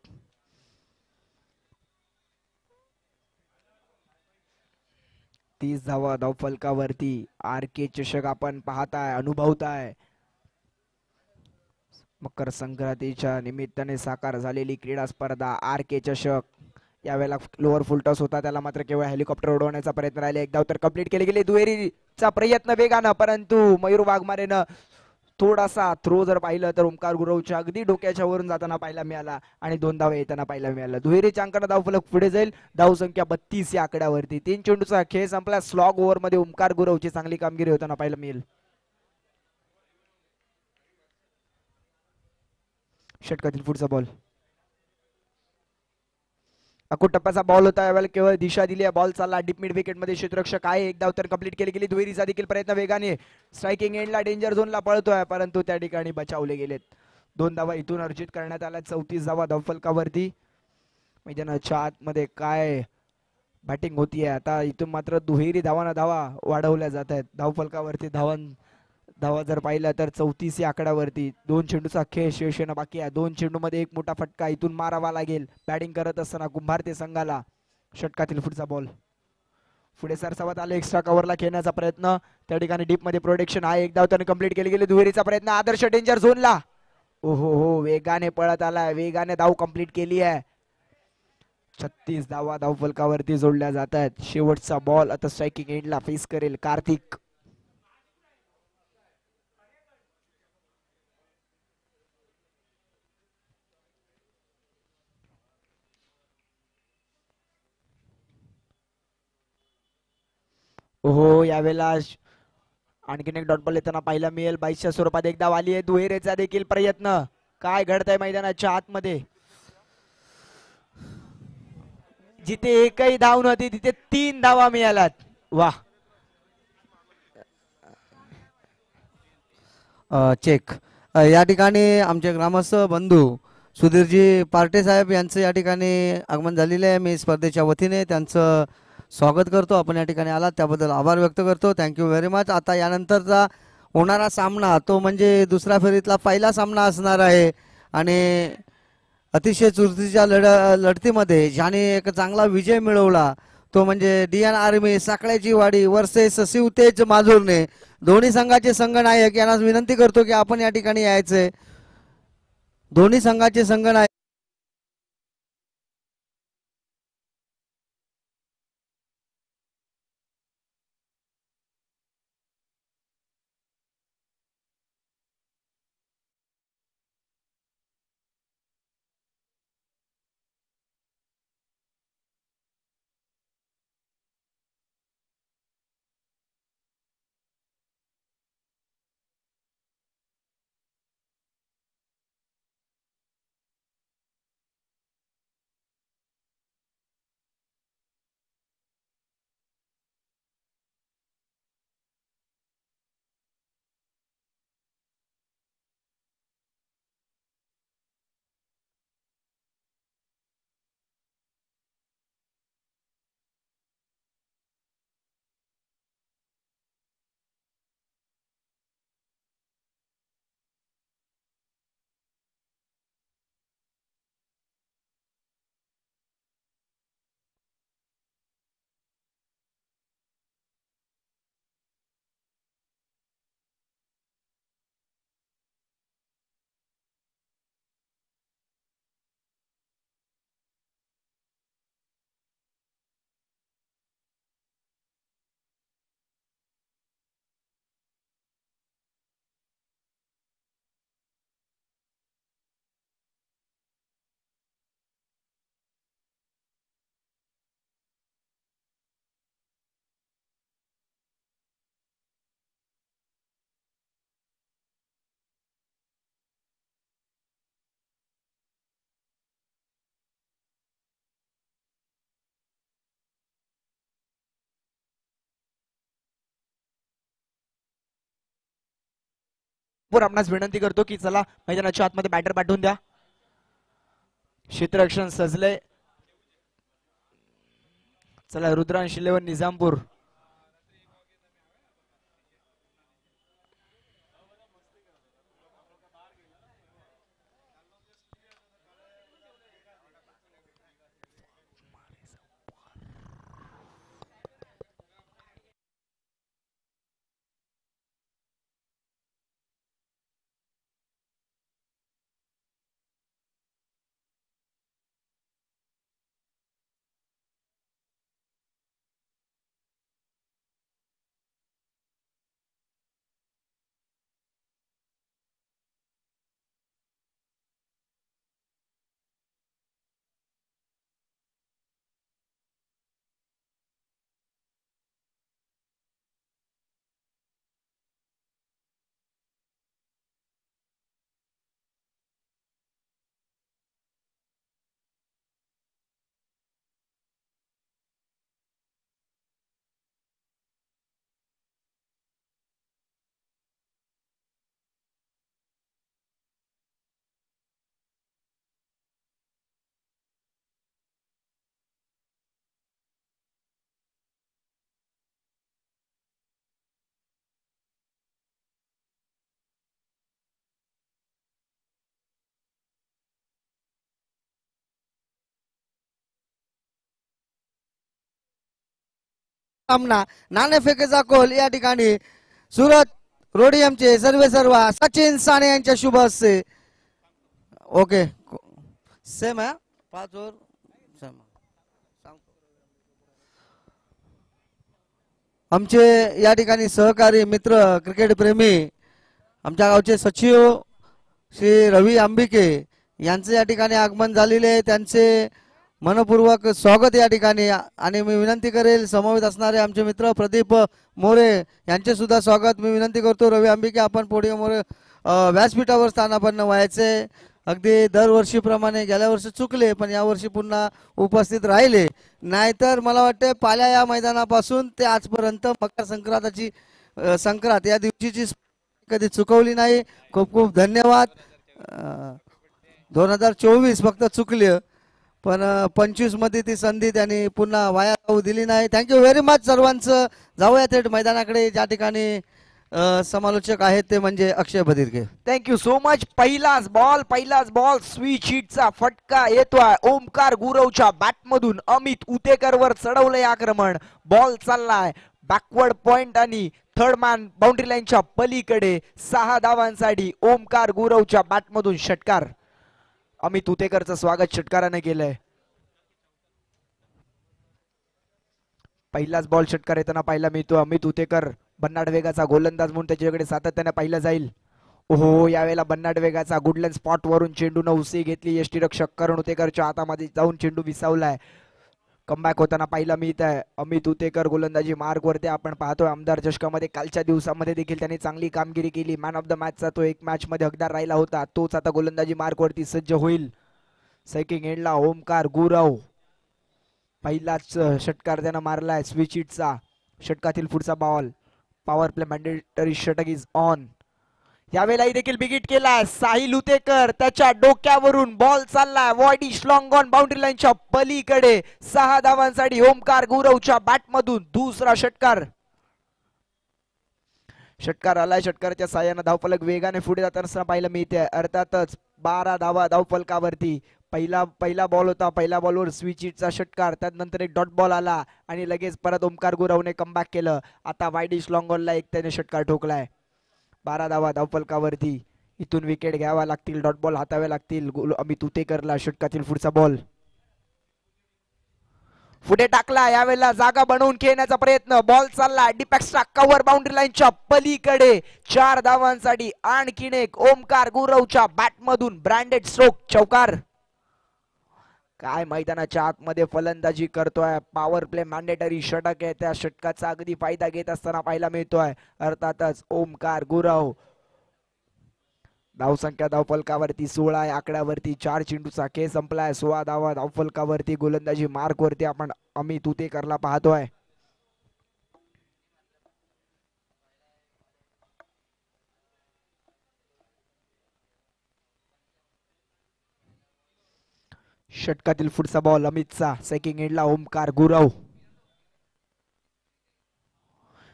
धावा धावफलकावरती आर के चषक आपण पाहताय, अनुभवताय. मकर संक्रांतीच्या निमित्ताने साकार झालेली क्रीडा स्पर्धा आर के चषक. यावेळेला लोअर फुल टॉस होता, त्याला मात्र केवळ हेलिकॉप्टर उडवण्याचा प्रयत्न राहिला. एक धाव तर कंप्लीट केले गेले. दुहेरीचा प्रयत्न वेगानं, परंतु मयूर वाघमारेनं थोडासा थ्रो जर पाहिलं तर ओमकार गुरवच्या अगदी डोक्याच्या वरून जाताना पाहायला मिळाला आणि 2 धावा येताना पाहायला मिळाला. दुहेरीच्या अंकाने धावफलक पुढे जाईल. धाव संख्या 32 या आकड्यावरती. 3 चेंडूचा खेळ संपला. स्लॉग ओव्हर मध्ये ओमकार गुरवची चांगली कामगिरी होताना पाहायला मिळेल. षटकातील पुढचा बॉल. अकूट टप्प्याचा बॉल होता यावेळेला केवळ दिशा दिली आहे. बॉल चालला डीप मिड विकेट मध्ये क्षेत्ररक्षक आहे. एक धाव तर कंप्लीट केली गेली. दुहेरीचा देखील प्रयत्न वेगाने स्ट्रायकिंग एंडला डेंजर झोनला पळतोय परंतु त्या ठिकाणी बचावले गेलेत. 2 धावा इथून अर्जित करण्यात आल्या. 34 धावा धावफलकावरती. मैदानाच्या आतमध्ये काय बॅटिंग होतीये आता. इथून मात्र दुहेरी धावांना धावा वाढवल्या जात आहेत. धावफलकावरती धावा जर पाहिला तर 34 या आकड्यावरती. 2 चेंडूचा खेळ शेषेनं बाकी आहे. 2 चेंडू मध्ये एक मोठा फटका इथून मारावा लागेल. बॅटिंग करत असताना कुंभारते संघाला. षटकातील पुढचा बॉल पुढे सरसावत आले. एक्स्ट्रा कव्हरला खेळण्याचा प्रयत्न. त्या ठिकाणी डीप मध्ये प्रोटेक्शन आहे. एक धाव त्याने कंप्लीट केली गेली. दुहेरीचा प्रयत्न. आदर्श डेंजर झोनला. ओहो हो वेगाने पळत आलाय. वेगाने धाव कंप्लीट केली आहे. 36 धावा धावफलकावरती जोडल्या जात आहेत. शेवटचा बॉल आता स्ट्रायकिंग एंडला फेस करेल कार्तिक. हो यावेळेला आणखीन एक डॉट बॉल येताना पाहायला मिळेल. 22च्या स्वरूपात एक धाव आली आहे. दुहेरीचा देखील प्रयत्न. काय घडतंय मैदानाच्या आतमध्ये. जिथे एकही धाव नव्हती तिथे 3 धावा मिळाल्यात. वा. चेक या ठिकाणी आमचे ग्रामस्थ बंधू सुधीरजी पार्टे साहेब यांचं या ठिकाणी आगमन झालेलं आहे. मी स्पर्धेच्या वतीने त्यांचं स्वागत करतो. आपण या ठिकाणी आलात त्याबद्दल आभार व्यक्त करतो. Thank you very much. आता यानंतरचा होणारा सामना तो म्हणजे दुसऱ्या फेरीतला पहिला सामना असणार आहे आणि अतिशय चुरशीच्या लढतीमध्ये ज्याने एक चांगला विजय मिळवला तो म्हणजे DN आर्मी साखळ्याची वाडी वर्सेस शिवतेज माजूरने. दोन्ही संघाचे संघनायक यांना विनंती करतो की आपण या ठिकाणी यायचंय. दोन्ही संघाचे संघनायक आपणास विनंती करतो की चला मैदानाच्या आतमध्ये बॅटर पाठवून द्या. क्षेत्ररक्षण सजले. चला रुद्रांश 11 निजामपूर. सामना नाणेफेकीचा कोल या ठिकाणी सुरत रोडियमचे सर्व सचिन साने यांच्या शुभ हस्ते. ओके सेम आहे 5 ओव्हर सेम. आमचे या ठिकाणी सहकारी मित्र क्रिकेट प्रेमी आमच्या गावचे सचिव श्री रवी आंबिके यांचे या ठिकाणी आगमन झालेले आहे. त्यांचे मनपूर्वक स्वागत या ठिकाणी. आणि मी विनंती करेल समवेत असणारे आमचे मित्र प्रदीप मोरे यांचे सुद्धा स्वागत मी विनंती करतो. रवी आंबिके आपण पोडियमवर व्यासपीठावर स्थानापन्न व्हायचे. अगदी दरवर्षीप्रमाणे गेल्या वर्षी चुकले पण यावर्षी पुन्हा उपस्थित राहिले. नाहीतर मला वाटते पाल्या या मैदानापासून ते आजपर्यंत मकर संक्रांत या दिवशीची कधी चुकवली नाही. खूप खूप धन्यवाद. 2024 फक्त चुकली पण 25 मध्ये ती संधी त्यांनी पुन्हा वाया जाऊ दिली नाही. थँक्यू व्हेरी मच सर्वांचं. जाऊया थेट मैदानाकडे ज्या ठिकाणी समालोचक आहेत ते म्हणजे Akshay Badirke. Thank you so much. पहिलाच बॉल स्वीच हिटचा फटका येतोय. ओमकार गुरवच्या बॅटमधून अमित उतेकर वर चढवलंय आक्रमण. बॉल चाललाय बॅकवर्ड पॉइंट आणि थर्ड मॅन बाउंड्री लाईनच्या पलीकडे. 6 धावांसाठी ओमकार गुरवच्या बॅटमधून षटकार. अमित उतेकरचं स्वागत षटकाराने केलंय. पहिलाच बॉल षटकार येताना पाहायला मिळतो. अमित उतेकर बन्नाड वेगाचा गोलंदाज म्हणून त्याच्याकडे सातत्याने पाहिलं जाईल. ओहो यावेळेला बन्नाड वेगाचा गुडलँड स्पॉट वरून चेंडून उसी घेतली. यष्टीरक्षक करण उतेकरच्या हातामध्ये जाऊन चेंडू विसावलाय. कमबॅक होताना पाहिला मिळत आहे. अमित उतेकर गोलंदाजी मार्ग वरती आपण पाहतोय. आमदार चषकामध्ये कालच्या दिवसामध्ये देखील त्यांनी चांगली कामगिरी केली. मॅन ऑफ द मॅचचा तो एक मॅच मध्ये हकदार राहिला होता. तोच आता गोलंदाजी मार्ग वरती सज्ज होईल. सेकिंग एंडला ओमकार गुरव पहिलाच षटकार त्यानं मारलाय. स्विच हिटचा षटकातील पुढचा बॉल. पॉवर प्ले मॅन्डेटरी षटक इज ऑन. यावेळेलाही देखील बिगिट केलाय साहिल उतेकर. त्याच्या डोक्यावरून बॉल चाललाय वॉइडिश लॉंग ऑन बाउंड्री लाईनच्या पलीकडे. 6 धावांसाठी ओमकार गुरवच्या बॅटमधून दुसरा षटकार. षटकार आलाय. षटकाराच्या साह्याने धावफलक वेगाने पुढे जाताना पाहायला मिळते. अर्थातच 12 धावा धावफलकावरती. पहिला बॉल होता. पहिल्या बॉलवर स्विच हिटचा षटकार. त्यानंतर एक डॉट बॉल आला आणि लगेच परत ओमकार गुरवने कमबॅक केलं. आता वाईडिश लॉंग ऑनला एक त्याने षटकार ठोकलाय. 12 धावा धावफलकावरती. इथून विकेट घ्यावा लागतील. डॉट बॉल हातावे लागतील. अमित उतेकरला षटकातील पुढचा बॉल पुढे टाकला. यावेळेला जागा बनवून खेळण्याचा प्रयत्न. बॉल चालला डीप एक्स्ट्रा कव्हर बाउंड्री लाईनच्या पलीकडे. 4 धावांसाठी आणखीन एक ओमकार गुरवच्या बॅटमधून ब्रँडेड स्ट्रोक चौकार. काय मैदानाच्या आतमध्ये फलंदाजी करतोय. पॉवर प्ले मॅन्डेटरी षटक आहे. त्या षटकाचा अगदी फायदा घेत असताना पाहायला मिळतोय. अर्थातच ओमकार गुरव. धावसंख्या धावफलकावरती 16 आकड्यावरती. 4 चेंडूचा खेळ संपलाय. 16 धावा धावफलकावरती. गोलंदाजी मार्क वरती आपण अमित उतेकरला पाहतोय. षटकातील पुढचा बॉल अमितचा. सेकिंग एंडला ओमकार गुरव.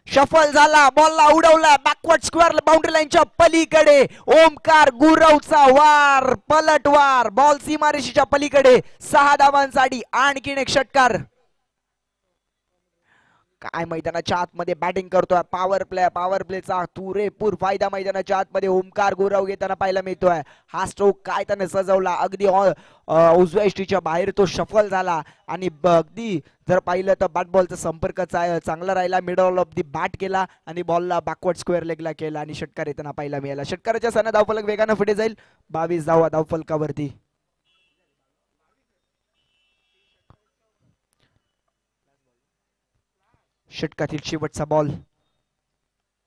शफल झाला. बॉलला उडवला बॅकवर्ड स्क्वेअर बाउंड्री लाईनच्या पलीकडे. ओमकार गुरवचा वार पलटवार. बॉल सीमारेषेच्या पलीकडे. 6 धावांसाठी आणखीन एक षटकार. काय मैदानाच्या आतमध्ये बॅटिंग करतोय. पॉवर प्लेचा पुरेपूर फायदा मैदानाच्या आतमध्ये ओमकार गुरव घेताना पाहायला मिळतोय. हा स्ट्रोक काय त्याने सजवला. अगदी उजव्या इष्टीच्या बाहेर तो शफल झाला आणि अगदी जर पाहिलं तर बॅट बॉलचा संपर्क चांगला राहिला. मिडल ऑफ दी बॅट केला आणि बॉलला बॅकवर्ड स्क्वेअर लेगला केला आणि षटकार येताना पाहायला मिळाला. षटकाराच्या सना धावफलक वेगानं पुढे जाईल. 22 धावा धावफलकावरती. षटकातील शेवटचा ball.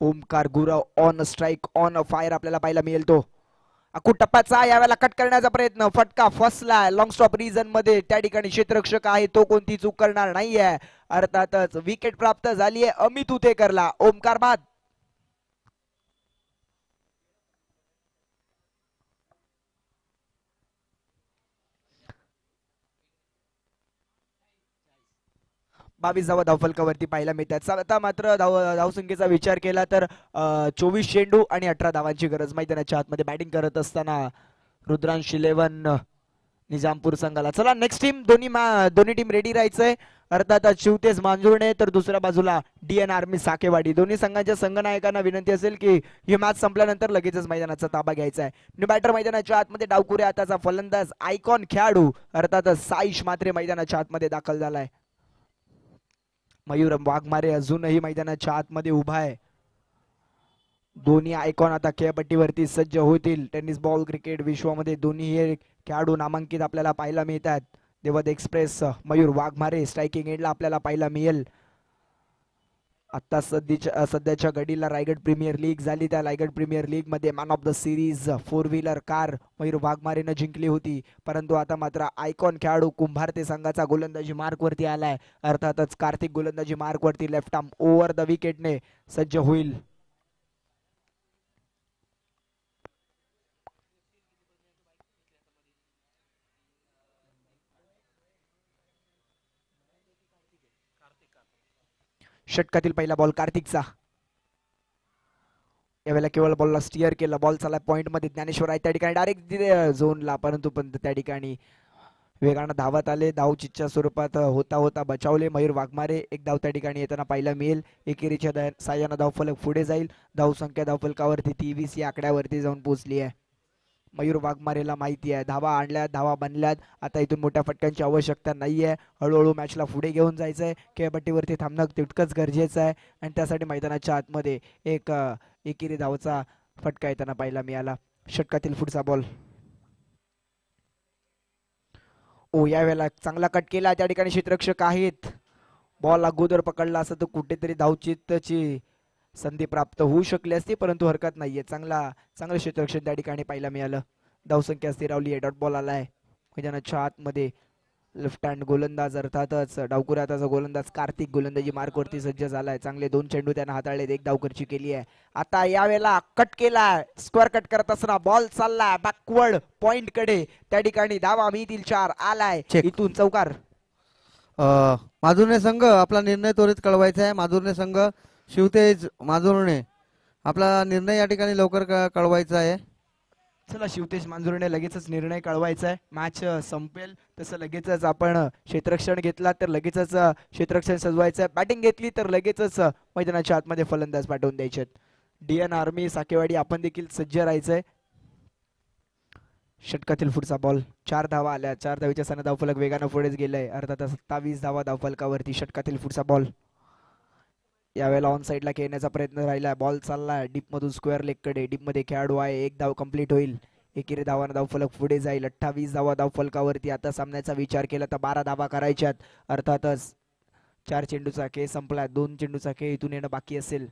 Omkar Gurav on strike on fire आपल्याला पाहायला मिळेल. तो अकू टप्प्याचा यावेळेला कट करण्याचा प्रयत्न. फटका फसलाय. लॉंग स्टॉप रिजन मध्ये. त्या ठिकाणी क्षेत्ररक्षक आहे तो कोणती चूक करणार नाहीये. अर्थातच विकेट प्राप्त झाली आहे अमित उतेकरला. ओमकार बाद. बावीस धावा धावफलकावरती पाहायला मिळतात. आता मात्र धावसंख्येचा विचार केला तर 24 चेंडू आणि 18 धावांची गरज. मैदानाच्या आतमध्ये बॅटिंग करत असताना रुद्रांश 11 निजामपूर संघाला. चला नेक्स्ट टीम, दोन्ही टीम रेडी राहायचंय. अर्थात शिवतेज मांजुर्णे तर दुसऱ्या बाजूला DN आर्मी साकेवाडी. दोन्ही संघांच्या संघनायकांना विनंती असेल की ही मॅच संपल्यानंतर लगेचच मैदानाचा ताबा घ्यायचा आहे. न्यू बॅटर मैदानाच्या आतमध्ये डावकुरे आताचा फलंदाज आयकॉन खेळाडू अर्थात साईश मात्रे मैदानाच्या आतमध्ये दाखल झालाय. मयूर वाघमारे अजूनही मैदानाच्या आतमध्ये उभा आहे. दोन्ही आयकॉन आता खेळपट्टीवरती सज्ज होतील. टेनिस बॉल क्रिकेट विश्वामध्ये दोन्ही हे खेळाडू नामांकित आपल्याला पाहायला मिळतात. देवद एक्सप्रेस मयूर वाघमारे स्ट्रायकिंग एंडला आपल्याला पाहायला मिळेल. आता सध्याच्या घडीला रायगड प्रीमियर लीग झाली. त्या रायगड प्रीमियर लीग मध्ये man of the series 4 wheeler car Mayur वाघमारेनं जिंकली होती. परंतु आता मात्र आयकॉन खेळाडू कुंभार ते संघाचा गोलंदाजी मार्क वरती आलाय. अर्थातच कार्तिक गोलंदाजी मार्क वरती लेफ्ट आर्म ओव्हर द विकेटने सज्ज होईल. षटकातील पहिला बॉल कार्तिकचा. यावेळेला केवळ बॉलला स्टिअर केलं. बॉल चालला पॉइंट मध्ये. ज्ञानेश्वर आहे त्या ठिकाणी डायरेक्ट झोनला, परंतु पण त्या ठिकाणी वेगानं धावत आले. धावचीच्या स्वरूपात होता होता बचावले मयूर वाघमारे. एक धाव त्या ठिकाणी येताना पाहायला मिळेल. एकेरीच्या साह्यानं धावफलक पुढे जाईल. धावसंख्या धावफलकावरती 23 या आकड्यावरती जाऊन पोहोचली आहे. मयूर वाघमारेला माहिती आहे धावा आणल्यात, धावा बनल्यात, आता इथून मोठ्या फटक्यांची आवश्यकता नाहीये. हळूहळू मॅचला पुढे घेऊन जायचंय. खेळपट्टीवरती थांबणं तितकंच गरजेचं आहे आणि त्यासाठी मैदानाच्या आतमध्ये एक एकेरी धावचा फटका येताना पाहायला मिळाला. षटकातील पुढचा बॉल. यावेळेला चांगला कट केला. त्या ठिकाणी क्षेत्ररक्षक आहेत. बॉल अगोदर पकडला असं तर कुठेतरी धावचित्तची संधी प्राप्त होऊ शकली असती, परंतु हरकत नाहीये. चांगलं क्षेत्ररक्षण त्या ठिकाणी पाहायला मिळालं. धावसंख्या स्थिरावली आहे. डॉट बॉल आलाय मैदानाच्या आतमध्ये. लेफ्ट हँड गोलंदाज अर्थातच डावकुऱ्याचा गोलंदाज कार्तिक गोलंदाजी मार्कवरती सज्ज झालाय. चांगले 2 चेंडू त्यानं हाताळलेत. एक धावखर्ची केली आहे. आता यावेळेला कट केलाय. स्क्वेअर कट करत असताना बॉल चाललाय बॅकवर्ड पॉइंट कडे. त्या ठिकाणी धावा मिळतील 4. आलाय इथून चौकार. माधुर्णे संघ आपला निर्णय त्वरित कळवायचा आहे. माधुर्णे संघ शिवतेज मांजुर्णे आपला निर्णय या ठिकाणी लवकर कळवायचा आहे. चला शिवतेज मांजुर्णे लगेचच निर्णय कळवायचा आहे. मॅच संपेल तसं लगेचच आपण क्षेत्ररक्षण घेतला तर लगेचच क्षेत्ररक्षण सजवायचं आहे. बॅटिंग घेतली तर लगेचच मैदानाच्या आतमध्ये फलंदाज पाठवून द्यायचे. DN आर्मी साकेवाडी आपण देखील सज्ज राहायचंय. षटकातील पुढचा बॉल. 4 धावा आल्या. 4 धावीच्या सण धावफलक वेगानं पुढेच गेलंय. अर्थात 27 धावा धावफलकावरती. षटकातील पुढचा बॉल. यावेळेला ऑन साईडला खेळण्याचा प्रयत्न राहिला. बॉल चालला डीप मधून स्क्वेअर लेग कडे. डीप मध्ये खेळाडू आहे. एक धाव कंप्लीट होईल. एकेरी धावानं धावफलक पुढे जाईल. 28 धावा धावफलकावरती. आता सामन्याचा विचार केला तर 12 धावा करायच्यात. अर्थातच 4 चेंडूचा खेळ संपला. 2 चेंडूचा खेळ इथून येणं बाकी असेल.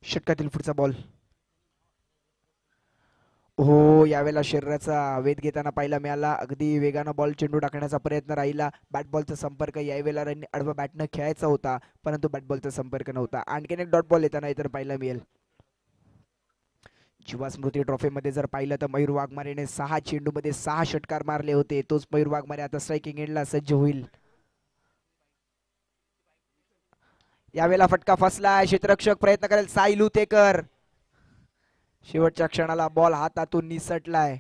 षटकातील पुढचा बॉल. यावेळेला शरीराचा वेध घेताना पाहायला मिळाला. अगदी वेगानं बॉल चेंडू टाकण्याचा प्रयत्न राहिला. बॅट बॉलचा संपर्क यावेळेला आडवा बॅटनं खेळायचा होता, परंतु बॅट बॉलचा संपर्क नव्हता. आणखीन एक डॉट बॉल येताना इतर पाहायला मिळेल. जीवा स्मृती ट्रॉफी मध्ये जर पाहिलं तर मयूर वाघमारेने 6 चेंडू मध्ये 6 षटकार मारले होते. तोच मयूर वाघमारे आता स्ट्रायकिंग एंडला सज्ज होईल. यावेळेला फटका फसलाय. क्षेत्ररक्षक प्रयत्न करेल. साई लुतेकर. शेवटच्या क्षणाला बॉल हातातून निसटलाय.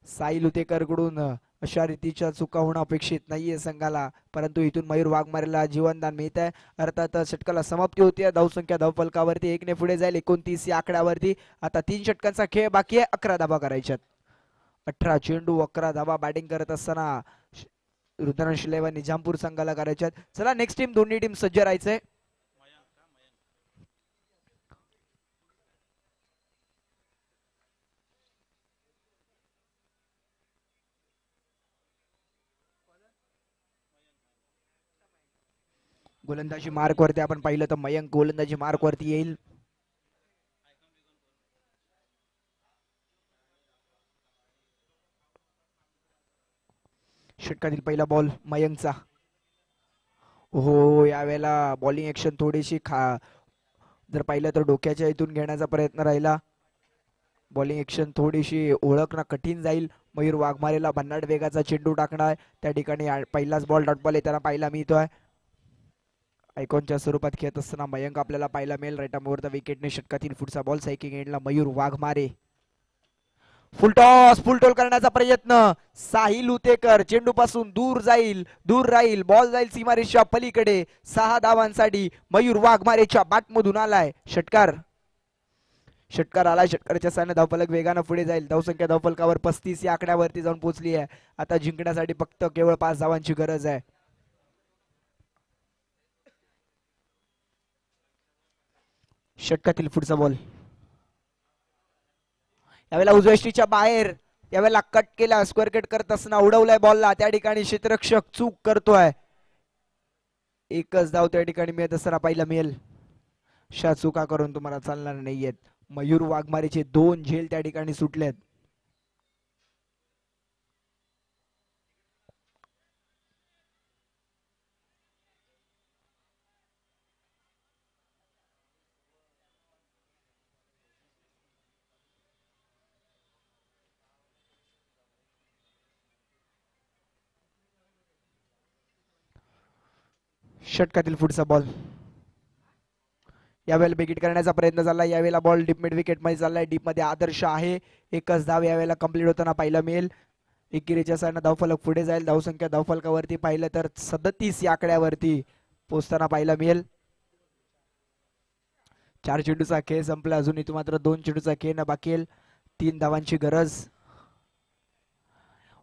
साई लुतेकर कडून अशा रीतीच्या चुका होणं अपेक्षित नाहीये संघाला, परंतु इथून मयूर वाघमारेला जीवनदान मिळत आहे. अर्थात षटकाला समाप्ती होती. धावसंख्या धावफलकावरती 1 ने पुढे जाईल. 29 या आकड्यावरती. आता 3 षटकांचा खेळ बाकी आहे. 11 धावा करायच्यात. 18 चेंडू 11 धावा बॅटिंग करत असताना रुद्रांश लेवा निजामपूर संघाला करायच्यात. चला नेक्स्ट टीम. दोन्ही टीम सज्ज राहायचंय. गोलंदाजी मार्क वरती आपण पाहिलं तर मयंक गोलंदाजी मार्क वरती येईल. षटकातील पहिला बॉल मयंकचा. यावेळेला बॉलिंग ऍक्शन थोडीशी जर पाहिलं तर डोक्याच्या इथून घेण्याचा प्रयत्न राहिला. बॉलिंग एक्शन थोडीशी ओळखणं कठीण जाईल. मयूर वाघमारेला भन्नाट वेगाचा चेंडू टाकणार, त्या ठिकाणी पहिलाच बॉल डॉट बॉल येताना पाहायला मिळतोय. आयकॉनच्या स्वरूपात खेळत असताना मयंक आपल्याला पाहायला मिळेल. राईट आर्म ओव्हर द विकेटने षटकातील पुढचा बॉल सायकिंग एंडला मयूर वाघमारे. फुल टॉस, फुल टोल करण्याचा प्रयत्न. साहिल उतेकर चेंडू पासून दूर जाईल, दूर राहील, बॉल जाईल सीमारेषा पलीकडे. 6 धावांसाठी मयूर वाघमारेच्या बॅटमधून आलाय षटकार. षटकार आलाय, षटकाराच्या साहाय्याने धावफलक वेगानं पुढे जाईल. धावसंख्या धावफलकावर 35 या आकड्यावरती जाऊन पोहोचली आहे. आता जिंकण्यासाठी फक्त केवळ 5 धावांची गरज आहे. षटकातील पुढचा बॉल यावेळेला उजव्या यष्टीच्या बाहेर, यावेळेला कट केला. स्क्वेअर कट करत असताना उडवलाय बॉलला, त्या ठिकाणी क्षेत्ररक्षक चूक करतोय. एकच धाव त्या ठिकाणी मिळत असताना पाहायला मिळेल. अशा चुका करून तुम्हाला चालणार नाहीयेत. मयूर वाघमारेचे 2 झेल त्या ठिकाणी सुटलेत. षटकातील पुढचा बॉल यावेळेला बेगिट करण्याचा प्रयत्न झाला. यावेळेला बॉल डीप मिड विकेट मध्ये चाललाय. डीप मध्ये आदर्श आहे. एकच धाव यावेळेला कंप्लीट होताना पाहायला मिळेल. एकेरीच्या साईडनं धावफलक पुढे जाईल. धावसंख्या धावफलकावरती पाहिलं तर 37 या आकड्यावरती पोहोचताना पाहायला मिळेल. 4 चेंडूचा खेळ संपला. अजून इथं मात्र 2 चेंडूचा खेळ बाकी आहे. 3 धावांची गरज.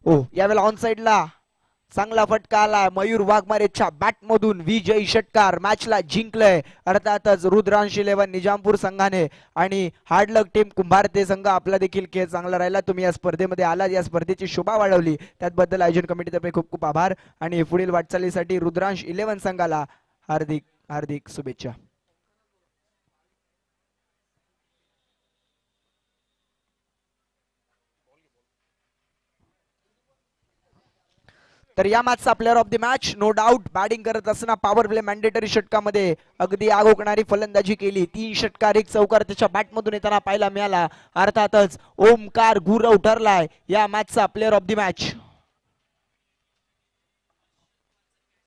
ओ यावेळेला ऑन साइडला चांगला फटका आला मयूर वाघमारेच्या बॅट मधून. विजयी षटकार मॅचला जिंकलंय अर्थातच रुद्रांश 11 निजामपूर संघाने. आणि हार्डलक टीम कुंभार ते संघ आपला देखील खेळ चांगला राहिला. तुम्ही या स्पर्धेमध्ये आलात, या स्पर्धेची शोभा वाढवली, त्याबद्दल आयोजन कमिटीतर्फे खूप खूप आभार. आणि पुढील वाटचालीसाठी रुद्रांश 11 संघाला हार्दिक हार्दिक शुभेच्छा. तर या मॅचचा player of the match no doubt batting करत असताना पॉवर प्ले मॅन्डेटरी षटकामध्ये अगदी आग ओकणारी फलंदाजी केली. 3 षटकार 1 चौकार त्याच्या बॅटमधून येताना पाहायला मिळाला. अर्थातच ओमकार गुरव ठरलाय या मॅचचा प्लेअर ऑफ द मॅच.